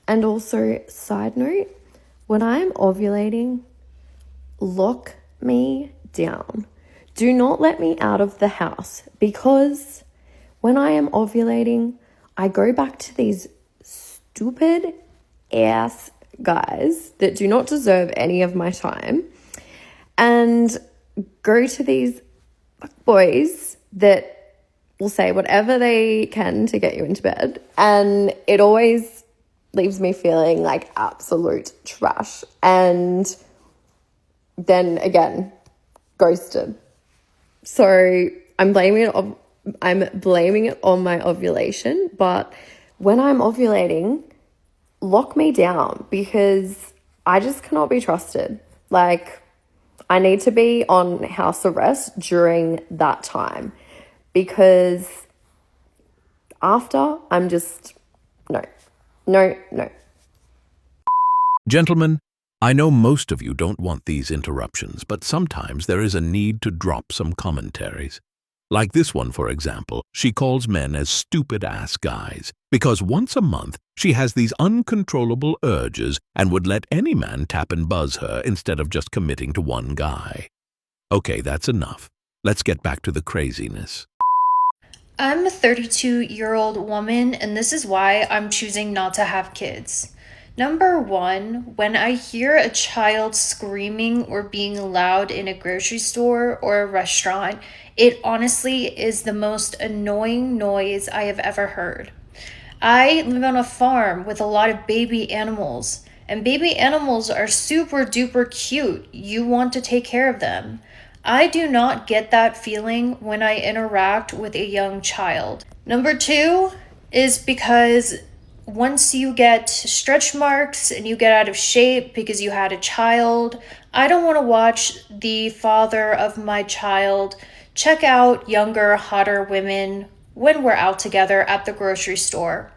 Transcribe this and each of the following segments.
And also, side note, when I'm ovulating, lock me down. Do not let me out of the house, because when I am ovulating, I go back to these stupid ass guys that do not deserve any of my time and go to these boys that will say whatever they can to get you into bed. And it always leaves me feeling like absolute trash. And then again, ghosted. So I'm blaming it on my ovulation, but when I'm ovulating, lock me down, because I just cannot be trusted. Like, I need to be on house arrest during that time, because after, I'm just, no. Gentlemen, I know most of you don't want these interruptions, but sometimes there is a need to drop some commentaries. Like this one, for example. She calls men as stupid-ass guys because once a month she has these uncontrollable urges and would let any man tap and buzz her instead of just committing to one guy. Okay, that's enough. Let's get back to the craziness. I'm a 32-year-old woman, and this is why I'm choosing not to have kids. Number one, when I hear a child screaming or being loud in a grocery store or a restaurant, it honestly is the most annoying noise I have ever heard. I live on a farm with a lot of baby animals, and baby animals are super duper cute. You want to take care of them. I do not get that feeling when I interact with a young child. Number two is because once you get stretch marks and you get out of shape because you had a child, I don't want to watch the father of my child check out younger, hotter women when we're out together at the grocery store.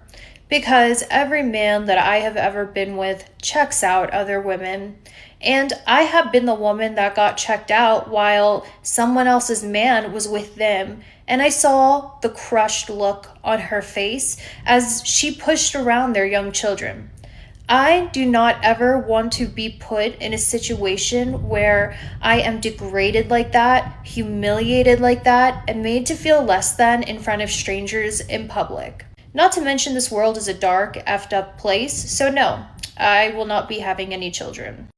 Because every man that I have ever been with checks out other women. And I have been the woman that got checked out while someone else's man was with them. And I saw the crushed look on her face as she pushed around their young children. I do not ever want to be put in a situation where I am degraded like that, humiliated like that, and made to feel less than in front of strangers in public. Not to mention, this world is a dark, effed up place, so no, I will not be having any children.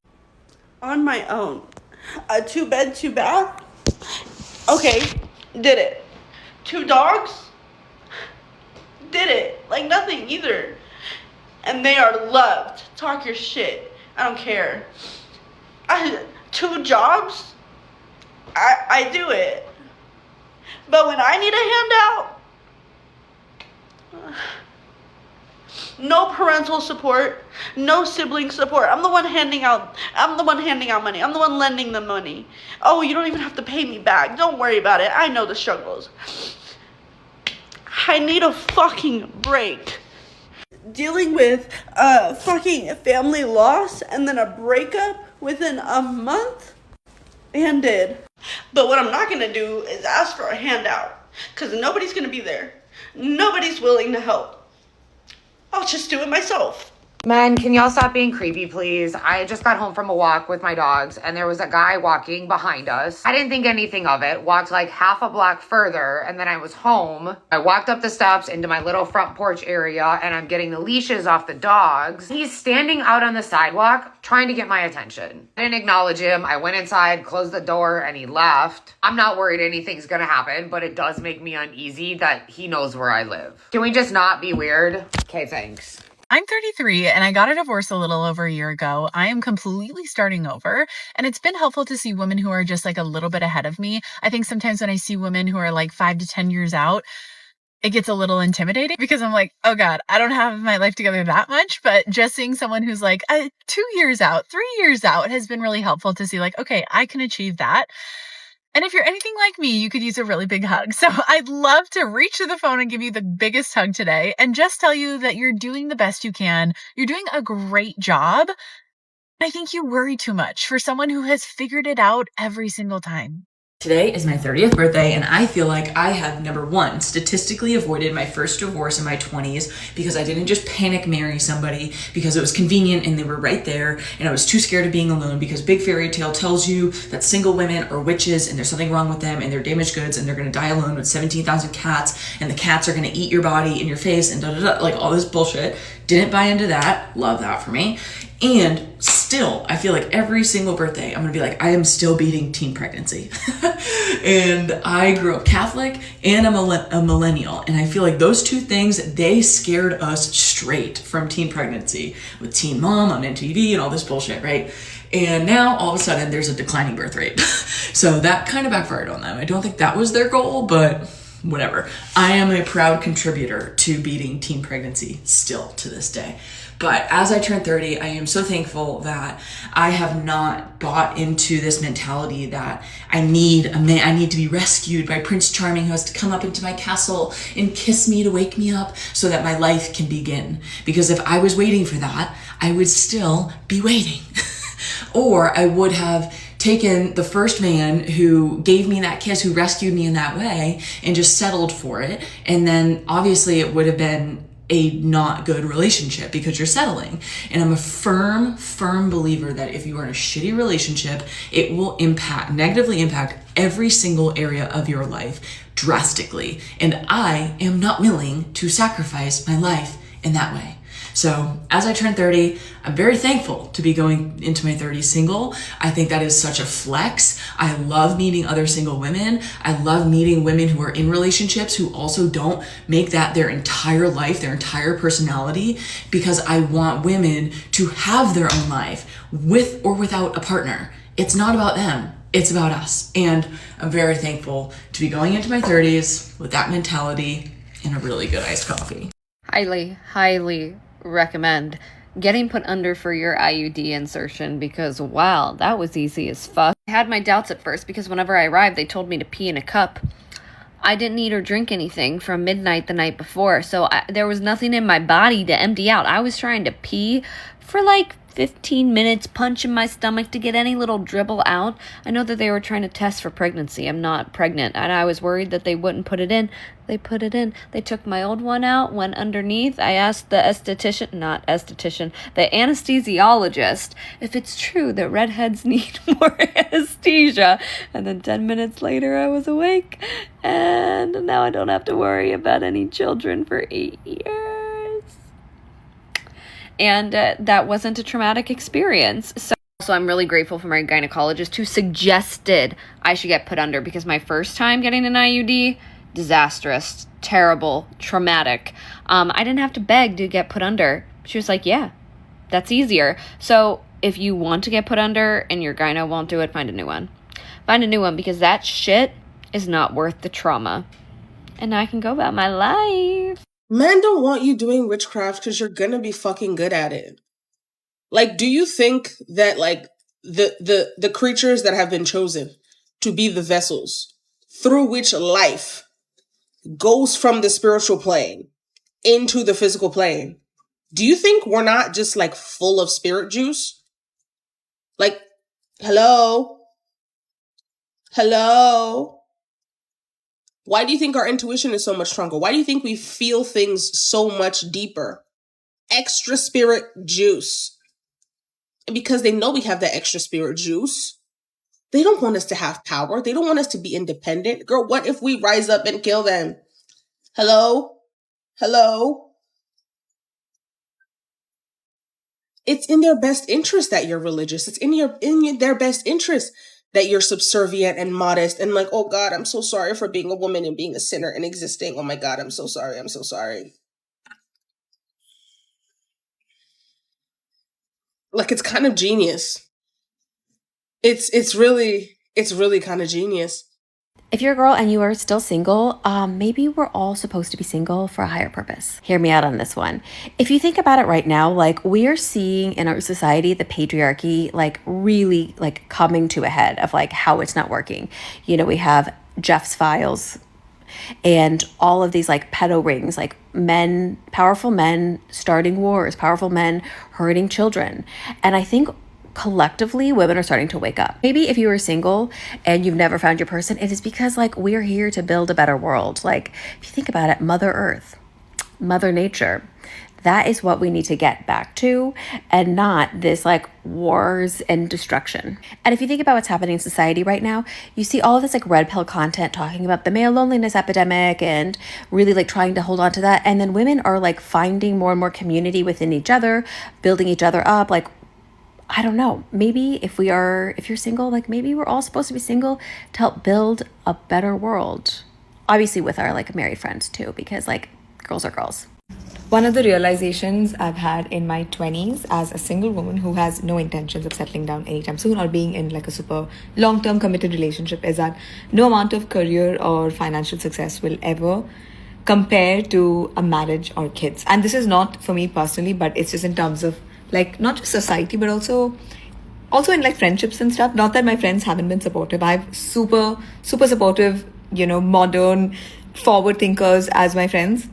On my own. A 2-bed, 2-bath? Okay, did it. 2 dogs? Did it. Like nothing either. And they are loved. Talk your shit. I don't care. 2 jobs? I do it. But when I need a handout, no parental support, no sibling support. I'm the one handing out money. I'm the one lending them money. Oh, you don't even have to pay me back. Don't worry about it. I know the struggles. I need a fucking break. Dealing with a fucking family loss and then a breakup within a month? Ended. But what I'm not gonna do is ask for a handout, because nobody's gonna be there. Nobody's willing to help. I'll just do it myself. Man, can y'all stop being creepy, please? I just got home from a walk with my dogs, and there was a guy walking behind us. I didn't think anything of it. Walked like half a block further, and then I was home. I walked up the steps into my little front porch area, and I'm getting the leashes off the dogs. He's standing out on the sidewalk, trying to get my attention. I didn't acknowledge him. I went inside, closed the door, and he left. I'm not worried anything's gonna happen, but it does make me uneasy that he knows where I live. Can we just not be weird? Okay, thanks. I'm 33 and I got a divorce a little over a year ago. I am completely starting over, and it's been helpful to see women who are just like a little bit ahead of me. I think sometimes when I see women who are like 5 to 10 years out, it gets a little intimidating because I'm like, oh God, I don't have my life together that much. But just seeing someone who's like 2 years out, 3 years out has been really helpful to see like, okay, I can achieve that. And if you're anything like me, you could use a really big hug. So I'd love to reach to the phone and give you the biggest hug today and just tell you that you're doing the best you can. You're doing a great job. I think you worry too much for someone who has figured it out every single time. Today is my 30th birthday, and I feel like I have, number one, statistically avoided my first divorce in my 20s because I didn't just panic marry somebody because it was convenient and they were right there, and I was too scared of being alone because big fairy tale tells you that single women are witches and there's something wrong with them and they're damaged goods and they're gonna die alone with 17,000 cats and the cats are gonna eat your body and your face and da-da-da, like all this bullshit. Didn't buy into that. Love that for me. And still, I feel like every single birthday, I'm gonna be like, I am still beating teen pregnancy. And I grew up Catholic and I'm a millennial. And I feel like those two things, they scared us straight from teen pregnancy with Teen Mom on MTV and all this bullshit, right? And now all of a sudden there's a declining birth rate. So that kind of backfired on them. I don't think that was their goal, but whatever. I am a proud contributor to beating teen pregnancy still to this day. But as I turn 30, I am so thankful that I have not bought into this mentality that I need a man, I need to be rescued by Prince Charming who has to come up into my castle and kiss me to wake me up so that my life can begin. Because if I was waiting for that, I would still be waiting. Or I would have taken the first man who gave me that kiss, who rescued me in that way, and just settled for it. And then obviously it would have been a not good relationship because you're settling. And I'm a firm believer that if you are in a shitty relationship, it will negatively impact every single area of your life drastically. And I am not willing to sacrifice my life in that way. So as I turn 30, I'm very thankful to be going into my 30s single. I think that is such a flex. I love meeting other single women. I love meeting women who are in relationships who also don't make that their entire life, their entire personality, because I want women to have their own life with or without a partner. It's not about them. It's about us. And I'm very thankful to be going into my 30s with that mentality and a really good iced coffee. Highly recommend getting put under for your IUD insertion because wow, that was easy as fuck. I had my doubts at first because whenever I arrived, they told me to pee in a cup. I didn't eat or drink anything from midnight the night before, so there was nothing in my body to empty out. I was trying to pee for like 15 minutes, punching my stomach to get any little dribble out. I know that they were trying to test for pregnancy. I'm not pregnant, and I was worried that they wouldn't put it in. They put it in. They took my old one out, went underneath. I asked the the anesthesiologist if it's true that redheads need more anesthesia. And then 10 minutes later, I was awake, and now I don't have to worry about any children for 8 years. And that wasn't a traumatic experience. So I'm really grateful for my gynecologist who suggested I should get put under because my first time getting an IUD, disastrous, terrible, traumatic. I didn't have to beg to get put under. She was like, yeah, that's easier. So if you want to get put under and your gyno won't do it, find a new one. Find a new one because that shit is not worth the trauma. And now I can go about my life. Men don't want you doing witchcraft because you're gonna be fucking good at it. Like, do you think that, like, the creatures that have been chosen to be the vessels through which life goes from the spiritual plane into the physical plane, do you think we're not just, like, full of spirit juice? Like, hello? Why do you think our intuition is so much stronger? Why do you think we feel things so much deeper? Extra spirit juice. Because they know we have that extra spirit juice. They don't want us to have power. They don't want us to be independent. Girl, what if we rise up and kill them? Hello? It's in their best interest that you're religious. It's in their best interest that you're subservient and modest and like, oh God, I'm so sorry for being a woman and being a sinner and existing. Oh my God, I'm so sorry. Like, it's kind of genius. It's really kind of genius. If you're a girl and you are still single, maybe we're all supposed to be single for a higher purpose. Hear me out on this one. If you think about it right now, like, we are seeing in our society the patriarchy like really like coming to a head of like how it's not working. You know, we have Jeff's Files and all of these like pedo rings, like powerful men starting wars, powerful men hurting children. And I think collectively, women are starting to wake up. Maybe if you were single and you've never found your person, it is because like we're here to build a better world. Like if you think about it, Mother Earth, Mother Nature, that is what we need to get back to, and not this like wars and destruction. And if you think about what's happening in society right now, you see all of this like red pill content talking about the male loneliness epidemic and really like trying to hold on to that. And then women are like finding more and more community within each other, building each other up. Like, I don't know, maybe if you're single, like maybe we're all supposed to be single to help build a better world. Obviously with our like married friends too, because like girls are girls. One of the realizations I've had in my 20s as a single woman who has no intentions of settling down anytime soon or being in like a super long-term committed relationship is that no amount of career or financial success will ever compare to a marriage or kids. And this is not for me personally, but it's just in terms of like not just society, but also in like friendships and stuff. Not that my friends haven't been supportive. I have super supportive, modern, forward thinkers as my friends.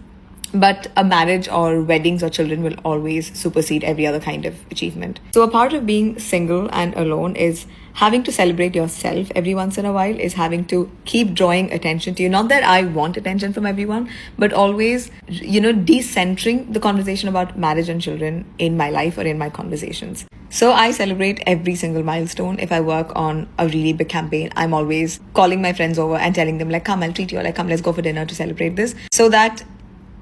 But a marriage or weddings or children will always supersede every other kind of achievement. So a part of being single and alone is having to celebrate yourself every once in a while, is having to keep drawing attention to you. Not that I want attention from everyone, but always, decentering the conversation about marriage and children in my life or in my conversations. So I celebrate every single milestone. If I work on a really big campaign, I'm always calling my friends over and telling them like, come, I'll treat you, or like, come, let's go for dinner to celebrate this. So that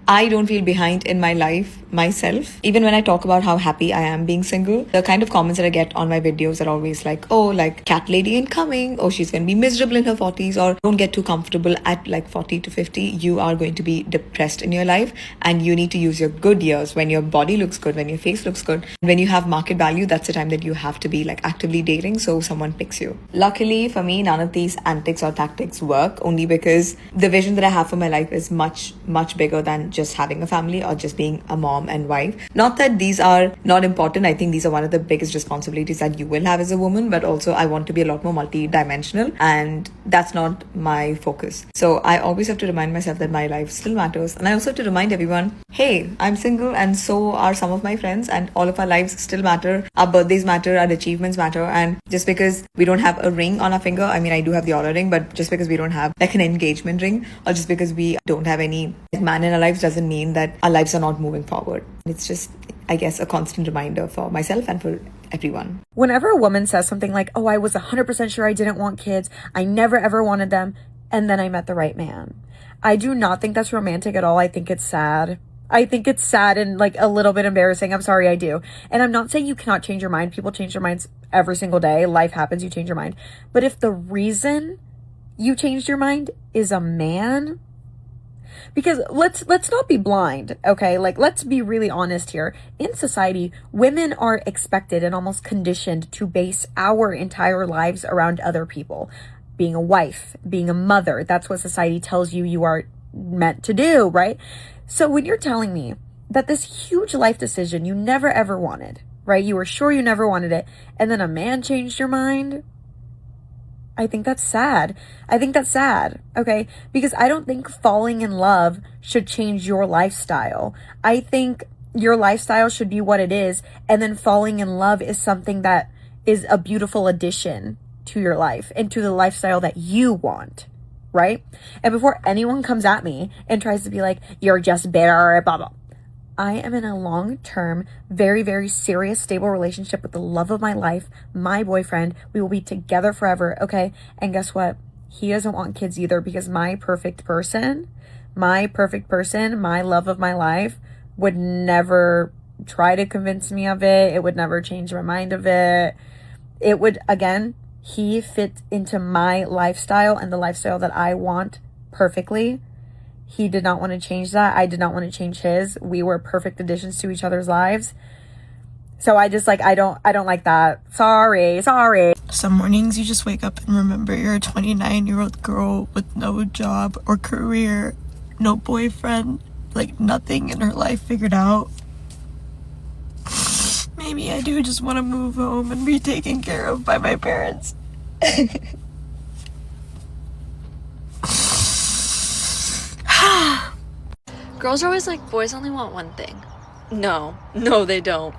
I don't feel behind in my life myself. Even when I talk about how happy I am being single, the kind of comments that I get on my videos are always like, oh, like cat lady ain't coming, or she's going to be miserable in her 40s, or don't get too comfortable at like 40 to 50. You are going to be depressed in your life, and you need to use your good years when your body looks good, when your face looks good. When you have market value, that's the time that you have to be like actively dating so someone picks you. Luckily for me, none of these antics or tactics work, only because the vision that I have for my life is much bigger than just having a family or just being a mom and wife. Not that these are not important. I think these are one of the biggest responsibilities that you will have as a woman, but also I want to be a lot more multi-dimensional, and that's not my focus. So I always have to remind myself that my life still matters, and I also have to remind everyone, hey, I'm single and so are some of my friends, and all of our lives still matter. Our birthdays matter, our achievements matter, and just because we don't have a ring on our finger, I mean, I do have the Aura ring, but just because we don't have like an engagement ring, or just because we don't have any man in our lives, doesn't mean that our lives are not moving forward. It's just, I guess, a constant reminder for myself and for everyone. Whenever a woman says something like, oh, I was 100% sure I didn't want kids, I never ever wanted them, and then I met the right man, I do not think that's romantic at all. I think it's sad. I think it's sad and like a little bit embarrassing. I'm sorry, I do. And I'm not saying you cannot change your mind. People change their minds every single day. Life happens, you change your mind. But if the reason you changed your mind is a man, because let's not be blind, okay? Like, let's be really honest here. In society, women are expected and almost conditioned to base our entire lives around other people. Being a wife, being a mother, that's what society tells you you are meant to do, right? So when you're telling me that this huge life decision you never ever wanted, right? You were sure you never wanted it, and then a man changed your mind, I think that's sad. I think that's sad, okay? Because I don't think falling in love should change your lifestyle. I think your lifestyle should be what it is, and then falling in love is something that is a beautiful addition to your life and to the lifestyle that you want, right? And before anyone comes at me and tries to be like, you're just bitter, blah, blah. I am in a long-term, very, very serious, stable relationship with the love of my life, my boyfriend. We will be together forever, okay? And guess what? He doesn't want kids either, because my perfect person, my love of my life, would never try to convince me of it. It would never change my mind of it. It would, again, he fit into my lifestyle and the lifestyle that I want perfectly. He did not want to change that. I did not want to change his. We were perfect additions to each other's lives. So I just I don't like that. Sorry. Some mornings you just wake up and remember you're a 29-year-old girl with no job or career, no boyfriend, like nothing in her life figured out. Maybe I do just want to move home and be taken care of by my parents. Girls are always like, boys only want one thing. No, they don't.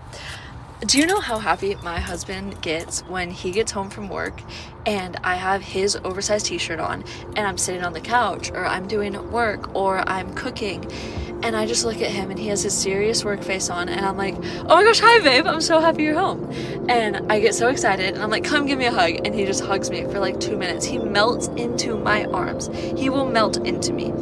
Do you know how happy my husband gets when he gets home from work and I have his oversized t-shirt on and I'm sitting on the couch or I'm doing work or I'm cooking and I just look at him and he has his serious work face on and I'm like, oh my gosh, hi babe, I'm so happy you're home. And I get so excited and I'm like, come give me a hug, and he just hugs me for like 2 minutes. He melts into my arms. He will melt into me.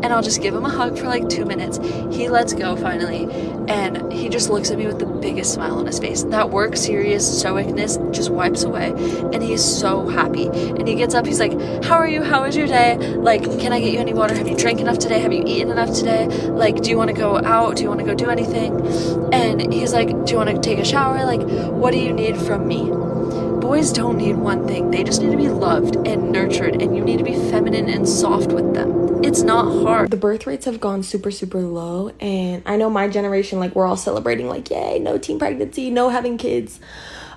And I'll just give him a hug for like 2 minutes. He lets go finally, and he just looks at me with the biggest smile on his face. That work serious stoicness just wipes away, and he's so happy. And he gets up, he's like, how are you? How was your day? Like, can I get you any water? Have you drank enough today? Have you eaten enough today? Like, do you want to go out? Do you want to go do anything? And he's like, do you want to take a shower? Like, what do you need from me? Boys don't need one thing. They just need to be loved and nurtured, and you need to be feminine and soft with them. It's not hard. The birth rates have gone super, super low, and I know my generation, like, we're all celebrating, like, yay, no teen pregnancy, no having kids.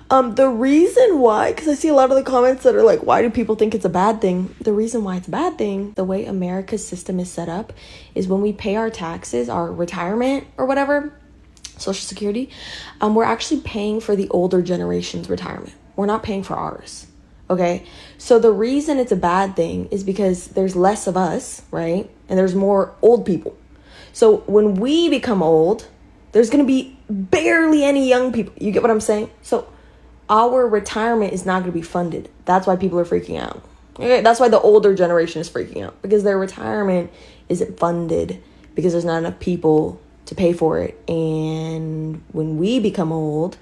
The reason why, because I see a lot of the comments that are like, why do people think it's a bad thing? The reason why it's a bad thing, the way America's system is set up, is when we pay our taxes, our retirement or whatever, Social Security, we're actually paying for the older generation's retirement. We're not paying for ours, okay? So the reason it's a bad thing is because there's less of us, right? And there's more old people. So when we become old, there's going to be barely any young people. You get what I'm saying? So our retirement is not going to be funded. That's why people are freaking out. Okay? That's why the older generation is freaking out, because their retirement isn't funded because there's not enough people to pay for it. And when we become old,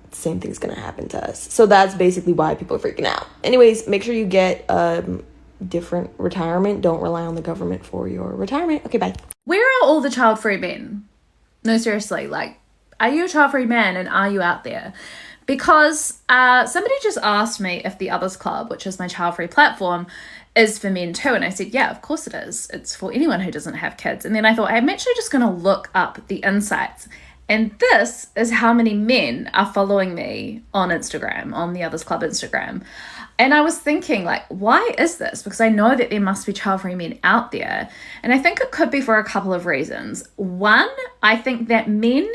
the same thing's gonna happen to us. So that's basically why people are freaking out. Anyways, make sure you get different retirement. Don't rely on the government for your retirement. Okay, bye. Where are all the child-free men? No, seriously, like, are you a child-free man and are you out there? Because somebody just asked me if the Others Club, which is my child-free platform, is for men too. And I said, yeah, of course it is. It's for anyone who doesn't have kids. And then I thought, I'm actually just going to look up the insights. And this is how many men are following me on Instagram, on the Others Club Instagram. And I was thinking, like, why is this? Because I know that there must be child-free men out there. And I think it could be for a couple of reasons. One, I think that men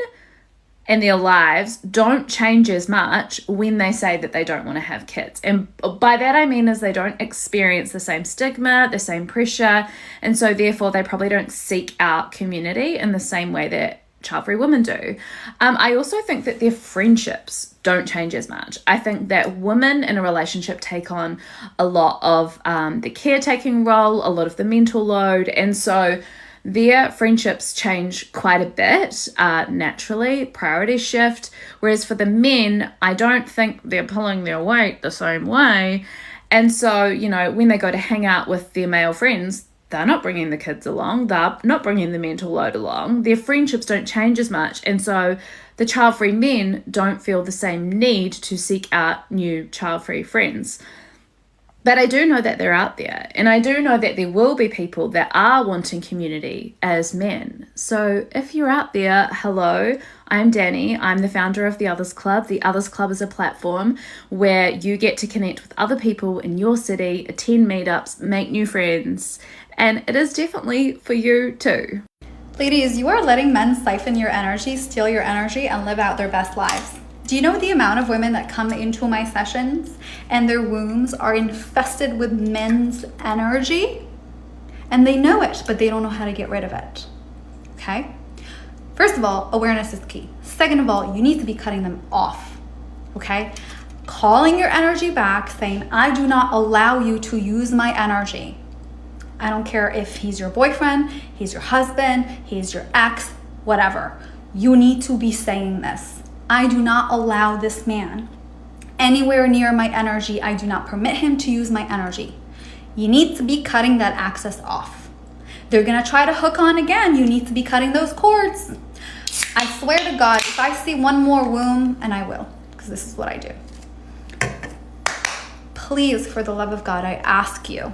and their lives don't change as much when they say that they don't want to have kids. And by that I mean is they don't experience the same stigma, the same pressure, and so therefore they probably don't seek out community in the same way that child-free women do. I also think that their friendships don't change as much. I think that women in a relationship take on a lot of the caretaking role, a lot of the mental load, and so their friendships change quite a bit naturally, priorities shift, whereas for the men, I don't think they're pulling their weight the same way. And so, you know, when they go to hang out with their male friends, they're not bringing the kids along, they're not bringing the mental load along, their friendships don't change as much, and so the child-free men don't feel the same need to seek out new child-free friends. But I do know that they're out there, and I do know that there will be people that are wanting community as men. So if you're out there, hello, I'm Danny. I'm the founder of The Others Club. The Others Club is a platform where you get to connect with other people in your city, attend meetups, make new friends, and it is definitely for you too. Ladies, you are letting men siphon your energy, steal your energy, and live out their best lives. Do you know the amount of women that come into my sessions and their wombs are infested with men's energy? And they know it, but they don't know how to get rid of it. Okay? First of all, awareness is key. Second of all, you need to be cutting them off. Okay? Calling your energy back, saying, I do not allow you to use my energy. I don't care if he's your boyfriend, he's your husband, he's your ex, whatever. You need to be saying this. I do not allow this man anywhere near my energy. I do not permit him to use my energy. You need to be cutting that access off. They're gonna try to hook on again. You need to be cutting those cords. I swear to God, if I see one more womb, and I will, because this is what I do. Please, for the love of God, I ask you,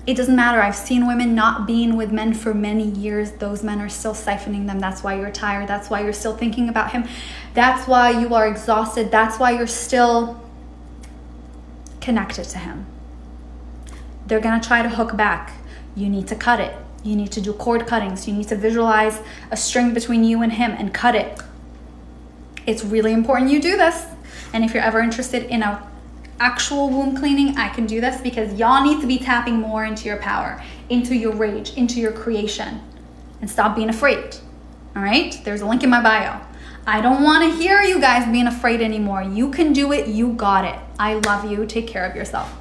it doesn't matter. I've seen women not being with men for many years. Those men are still siphoning them. That's why you're tired. That's why you're still thinking about him. That's why you are exhausted. That's why you're still connected to him. They're going to try to hook back. You need to cut it. You need to do cord cuttings. You need to visualize a string between you and him and cut it. It's really important you do this. And if you're ever interested in a actual womb cleaning, I can do this, because y'all need to be tapping more into your power, into your rage, into your creation, and stop being afraid. All right? There's a link in my bio. I don't want to hear you guys being afraid anymore. You can do it. You got it. I love you. Take care of yourself.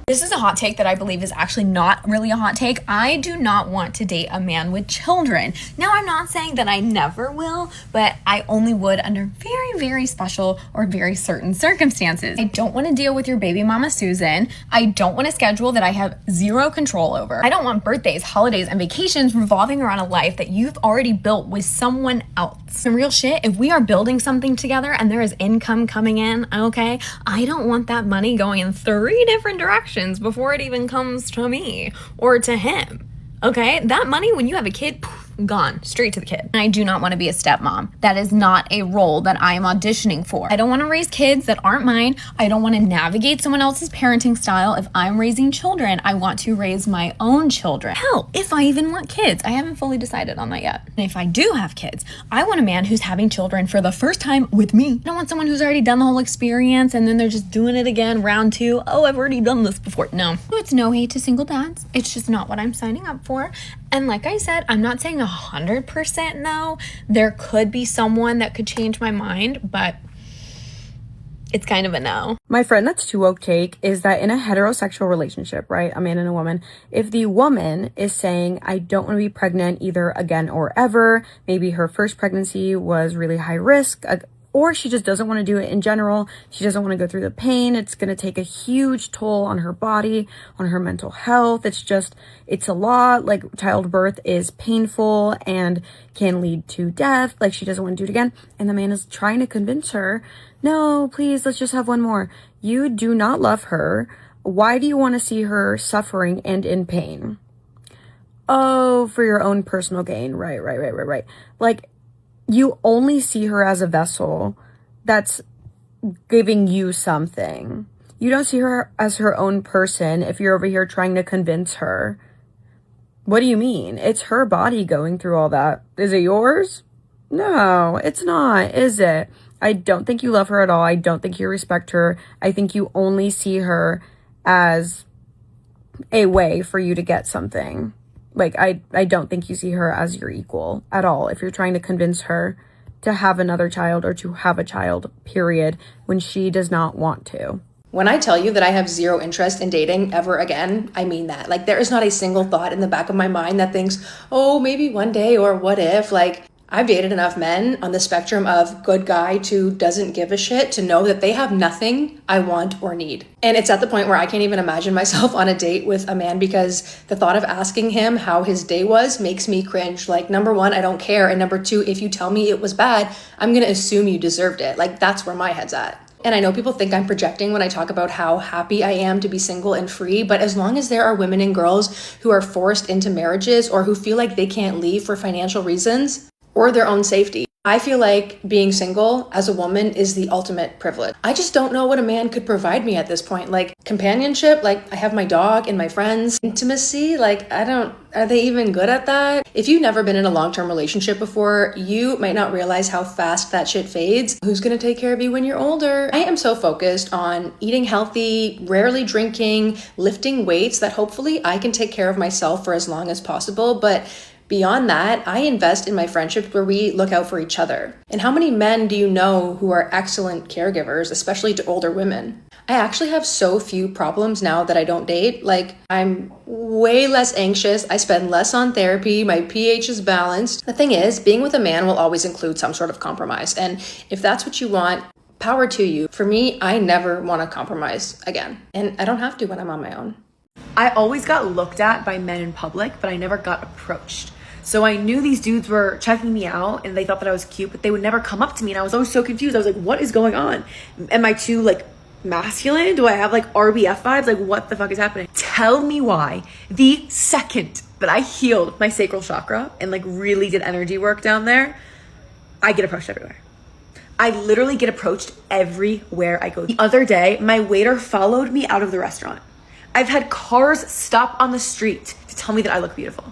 This is a hot take that I believe is actually not really a hot take. I do not want to date a man with children. Now, I'm not saying that I never will, but I only would under very, very special or very certain circumstances. I don't want to deal with your baby mama, Susan. I don't want a schedule that I have zero control over. I don't want birthdays, holidays, and vacations revolving around a life that you've already built with someone else. Some real shit, if we are building something together and there is income coming in, okay, I don't want that money going in 3 different directions before it even comes to me or to him. Okay, that money, when you have a kid, gone straight to the kid. I do not want to be a stepmom. That is not a role that I am auditioning for. I don't want to raise kids that aren't mine. I don't want to navigate someone else's parenting style. If I'm raising children, I want to raise my own children. Hell, if I even want kids, I haven't fully decided on that yet. And if I do have kids, I want a man who's having children for the first time with me. I don't want someone who's already done the whole experience and then they're just doing it again, round 2. Oh, I've already done this before. No. It's no hate to single dads. It's just not what I'm signing up for. And like I said, I'm not saying 100% no. There could be someone that could change my mind, but it's kind of a no. My friend that's too woke take is that in a heterosexual relationship, right, a man and a woman, if the woman is saying, I don't want to be pregnant either again or ever, maybe her first pregnancy was really high risk, or she just doesn't want to do it in general. She doesn't want to go through the pain. It's going to take a huge toll on her body, on her mental health. It's a lot. Like, childbirth is painful and can lead to death. Like, she doesn't want to do it again. And the man is trying to convince her, no, please, let's just have one more. You do not love her. Why do you want to see her suffering and in pain? Oh, for your own personal gain. Right. Like, you only see her as a vessel that's giving you something. You don't see her as her own person if you're over here trying to convince her. What do you mean? It's her body going through all that. Is it yours? No, it's not, is it? I don't think you love her at all. I don't think you respect her. I think you only see her as a way for you to get something. Like, I don't think you see her as your equal at all if you're trying to convince her to have another child or to have a child, period, when she does not want to. When I tell you that I have zero interest in dating ever again, I mean that. Like, there is not a single thought in the back of my mind that thinks, oh, maybe one day or what if. Like, I've dated enough men on the spectrum of good guy to doesn't give a shit to know that they have nothing I want or need. And it's at the point where I can't even imagine myself on a date with a man because the thought of asking him how his day was makes me cringe. Like, number 1, I don't care. And number 2, if you tell me it was bad, I'm going to assume you deserved it. Like, that's where my head's at. And I know people think I'm projecting when I talk about how happy I am to be single and free, but as long as there are women and girls who are forced into marriages or who feel like they can't leave for financial reasons or their own safety, I feel like being single as a woman is the ultimate privilege. I just don't know what a man could provide me at this point. Like, companionship, like I have my dog and my friends. Intimacy, like are they even good at that? If you've never been in a long-term relationship before, you might not realize how fast that shit fades. Who's gonna take care of you when you're older? I am so focused on eating healthy, rarely drinking, lifting weights that hopefully I can take care of myself for as long as possible. But beyond that, I invest in my friendships where we look out for each other. And how many men do you know who are excellent caregivers, especially to older women? I actually have so few problems now that I don't date. Like, I'm way less anxious. I spend less on therapy. My pH is balanced. The thing is, being with a man will always include some sort of compromise. And if that's what you want, power to you. For me, I never want to compromise again. And I don't have to when I'm on my own. I always got looked at by men in public, but I never got approached. So I knew these dudes were checking me out and they thought that I was cute, but they would never come up to me. And I was always so confused. I was like, what is going on? Am I too like masculine? Do I have like RBF vibes? Like, what the fuck is happening? Tell me why the second that I healed my sacral chakra and like really did energy work down there, I get approached everywhere. I literally get approached everywhere I go. The other day, my waiter followed me out of the restaurant. I've had cars stop on the street to tell me that I look beautiful.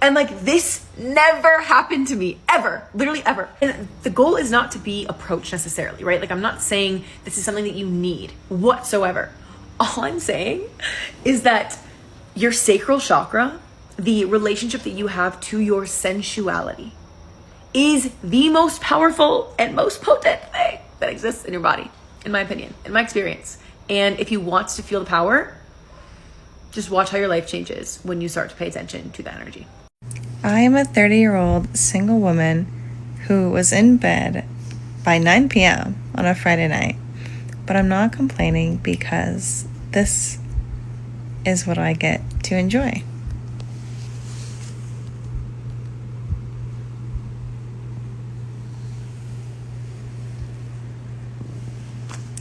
And like, this never happened to me, ever, literally ever. And the goal is not to be approached necessarily, right? Like, I'm not saying this is something that you need whatsoever. All I'm saying is that your sacral chakra, the relationship that you have to your sensuality, is the most powerful and most potent thing that exists in your body, in my opinion, in my experience. And if you want to feel the power, just watch how your life changes when you start to pay attention to the energy. I am a 30-year-old single woman who was in bed by 9 p.m. on a Friday night, but I'm not complaining because this is what I get to enjoy.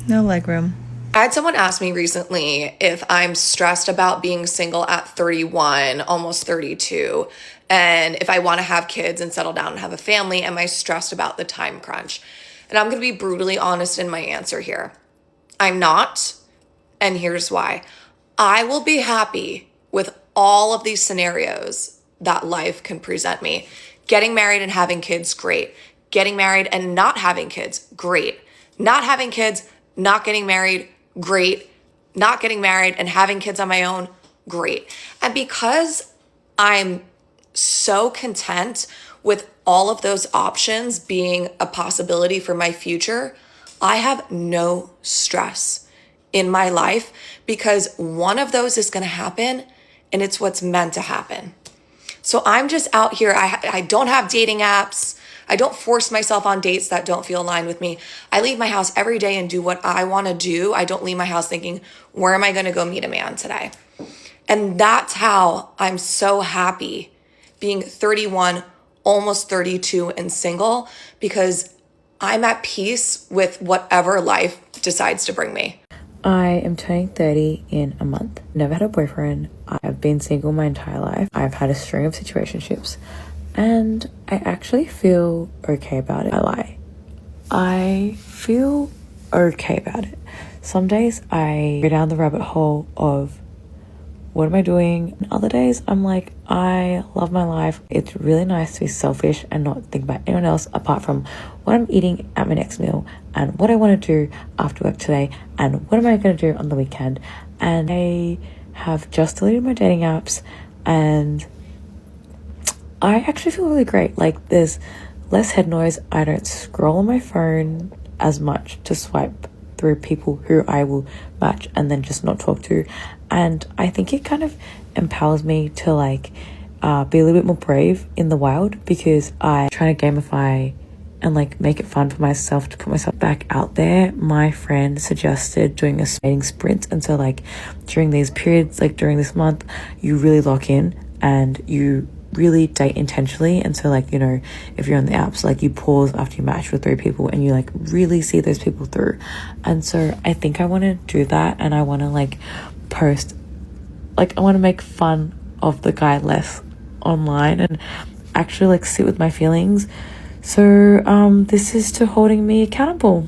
No legroom. I had someone ask me recently if I'm stressed about being single at 31, almost 32, and if I want to have kids and settle down and have a family, am I stressed about the time crunch? And I'm going to be brutally honest in my answer here. I'm not, and here's why. I will be happy with all of these scenarios that life can present me. Getting married and having kids, great. Getting married and not having kids, great. Not having kids, not getting married, great. Not getting married and having kids on my own, great. And because I'm so content with all of those options being a possibility for my future, I have no stress in my life because one of those is going to happen and it's what's meant to happen. So I'm just out here. I don't have dating apps. I don't force myself on dates that don't feel aligned with me. I leave my house every day and do what I want to do. I don't leave my house thinking, where am I going to go meet a man today? And that's how I'm so happy being 31, almost 32 and single, because I'm at peace with whatever life decides to bring me. I am turning 30 in a month. Never had a boyfriend. I've been single my entire life. I've had a string of situationships. And I actually feel okay about it. I lie. I feel okay about it. Some days I go down the rabbit hole of what am I doing? And other days I'm like, I love my life. It's really nice to be selfish and not think about anyone else apart from what I'm eating at my next meal and what I want to do after work today and what am I going to do on the weekend. And I have just deleted my dating apps and I actually feel really great. Like, there's less head noise. I don't scroll on my phone as much to swipe through people who I will match and then just not talk to. And I think it kind of empowers me to like be a little bit more brave in the wild, because I try to gamify and like make it fun for myself to put myself back out there. My friend suggested doing a dating sprint, and so like during these periods, like during this month, you really lock in and you really date intentionally. And so like, you know, if you're on the apps, like you pause after you match with 3 people and you like really see those people through. And so I think I want to do that, and I want to like post, like I want to make fun of the guy less online and actually like sit with my feelings. So this is to holding me accountable.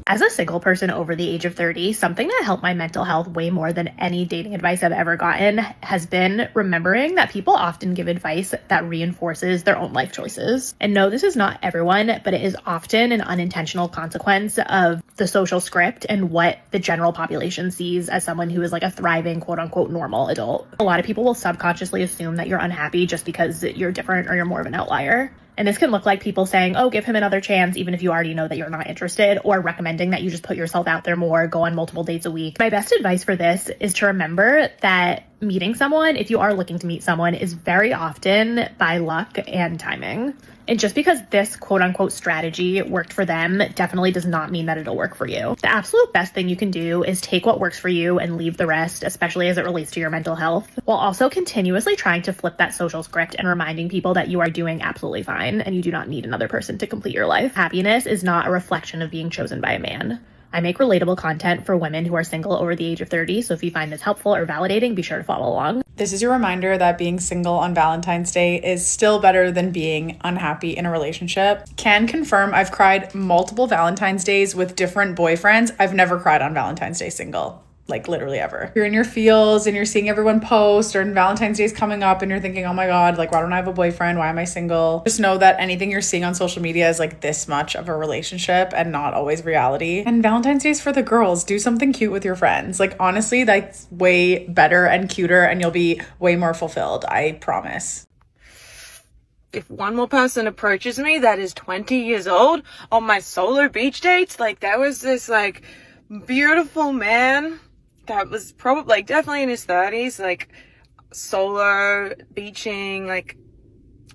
As a single person over the age of 30, something that helped my mental health way more than any dating advice I've ever gotten has been remembering that people often give advice that reinforces their own life choices. And no, this is not everyone, but it is often an unintentional consequence of the social script and what the general population sees as someone who is like a thriving, quote unquote, normal adult. A lot of people will subconsciously assume that you're unhappy just because you're different or you're more of an outlier. And this can look like people saying, oh, give him another chance, even if you already know that you're not interested, or recommending that you just put yourself out there more, go on multiple dates a week. My best advice for this is to remember that meeting someone, if you are looking to meet someone, is very often by luck and timing. And just because this quote unquote strategy worked for them definitely does not mean that it'll work for you. The absolute best thing you can do is take what works for you and leave the rest, especially as it relates to your mental health, while also continuously trying to flip that social script and reminding people that you are doing absolutely fine and you do not need another person to complete your life. Happiness is not a reflection of being chosen by a man. I make relatable content for women who are single over the age of 30, so if you find this helpful or validating, be sure to follow along. This is your reminder that being single on Valentine's Day is still better than being unhappy in a relationship. Can confirm I've cried multiple Valentine's Days with different boyfriends. I've never cried on Valentine's Day single. like literally ever. You're in your feels and you're seeing everyone post, or Valentine's Day is coming up and you're thinking, oh my God, like, why don't I have a boyfriend? Why am I single? Just know that anything you're seeing on social media is like this much of a relationship and not always reality. And Valentine's Day is for the girls. Do something cute with your friends. Like, honestly, that's way better and cuter and you'll be way more fulfilled. I promise. If one more person approaches me that is 20 years old on my solo beach dates, like, there was this like beautiful man that was probably like definitely in his 30s, like solo beaching like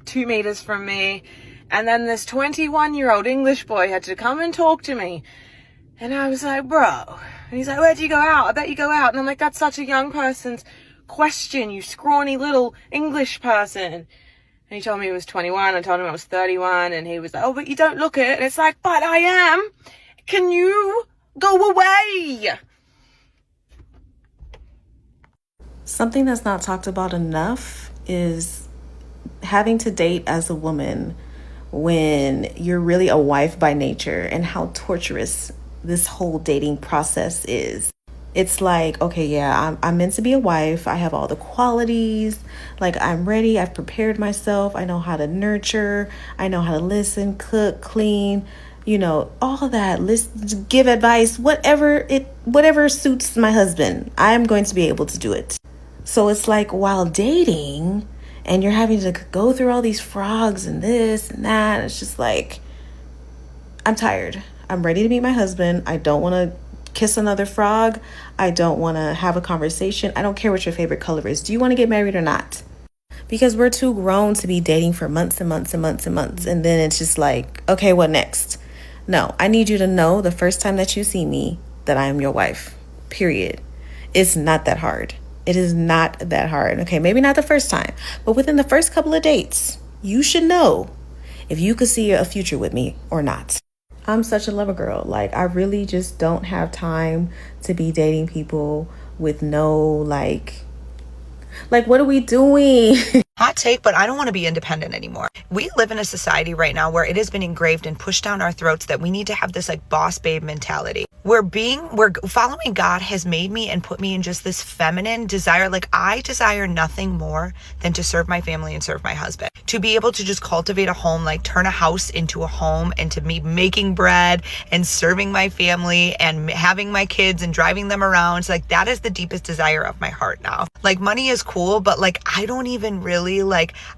2 meters from me, and then this 21-year-old English boy had to come and talk to me, and I was like, bro, and he's like, where'd you go out? I bet you go out. And I'm like, that's such a young person's question, you scrawny little English person. And he told me he was 21. I told him I was 31, and he was like, oh, but you don't look it. And it's like, but I am. Can you go away? Something that's not talked about enough is having to date as a woman when you're really a wife by nature, and how torturous this whole dating process is. It's like, okay, yeah, I'm meant to be a wife. I have all the qualities. Like, I'm ready. I've prepared myself. I know how to nurture. I know how to listen, cook, clean, you know, all that. Listen, give advice, whatever suits my husband. I'm going to be able to do it. So it's like, while dating, and you're having to go through all these frogs and this and that, it's just like, I'm tired. I'm ready to meet my husband. I don't want to kiss another frog. I don't want to have a conversation. I don't care what your favorite color is. Do you want to get married or not? Because we're too grown to be dating for months and months and months and months. And then it's just like, okay, what next? No, I need you to know the first time that you see me that I am your wife, period. It's not that hard. It is not that hard. Okay, maybe not the first time, but within the first couple of dates, you should know if you could see a future with me or not. I'm such a lover girl. Like, I really just don't have time to be dating people with no, like, what are we doing? Hot take, but I don't want to be independent anymore. We live in a society right now where it has been engraved and pushed down our throats that we need to have this like boss babe mentality. We're following God has made me and put me in just this feminine desire. Like, I desire nothing more than to serve my family and serve my husband. To be able to just cultivate a home, like turn a house into a home, and to me making bread and serving my family and having my kids and driving them around. So, like, that is the deepest desire of my heart now. Like, money is cool, but like, I don't even really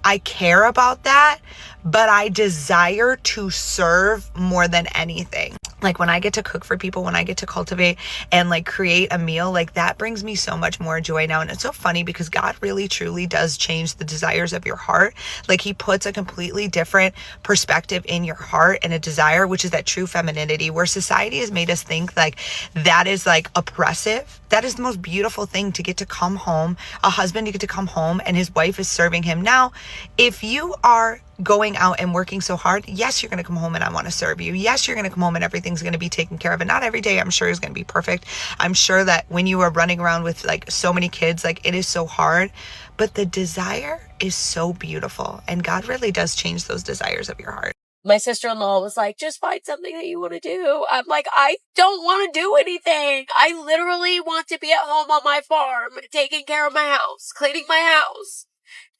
I care about that, but I desire to serve more than anything. Like, when I get to cook for people, when I get to cultivate and like create a meal, like that brings me so much more joy now. And it's so funny because God really truly does change the desires of your heart. Like, he puts a completely different perspective in your heart and a desire, which is that true femininity, where society has made us think like that is like oppressive. That is the most beautiful thing, to get to come home, a husband to get to come home and his wife is serving him. Now, if you are going out and working so hard, yes, you're going to come home and I want to serve you. Yes, you're going to come home and everything's going to be taken care of. And not every day, I'm sure, is going to be perfect. I'm sure that when you are running around with like so many kids, like it is so hard, but the desire is so beautiful. And God really does change those desires of your heart. My sister-in-law was like, just find something that you want to do. I'm like, I don't want to do anything. I literally want to be at home on my farm, taking care of my house, cleaning my house,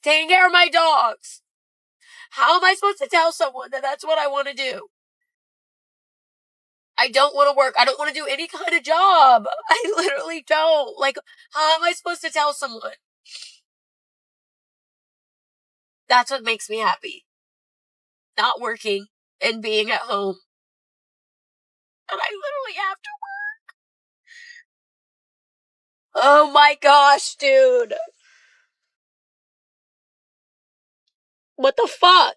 taking care of my dogs. How am I supposed to tell someone that that's what I want to do? I don't want to work. I don't want to do any kind of job. I literally don't. Like, how am I supposed to tell someone? That's what makes me happy. Not working and being at home. And I literally have to work. Oh my gosh, dude. What the fuck?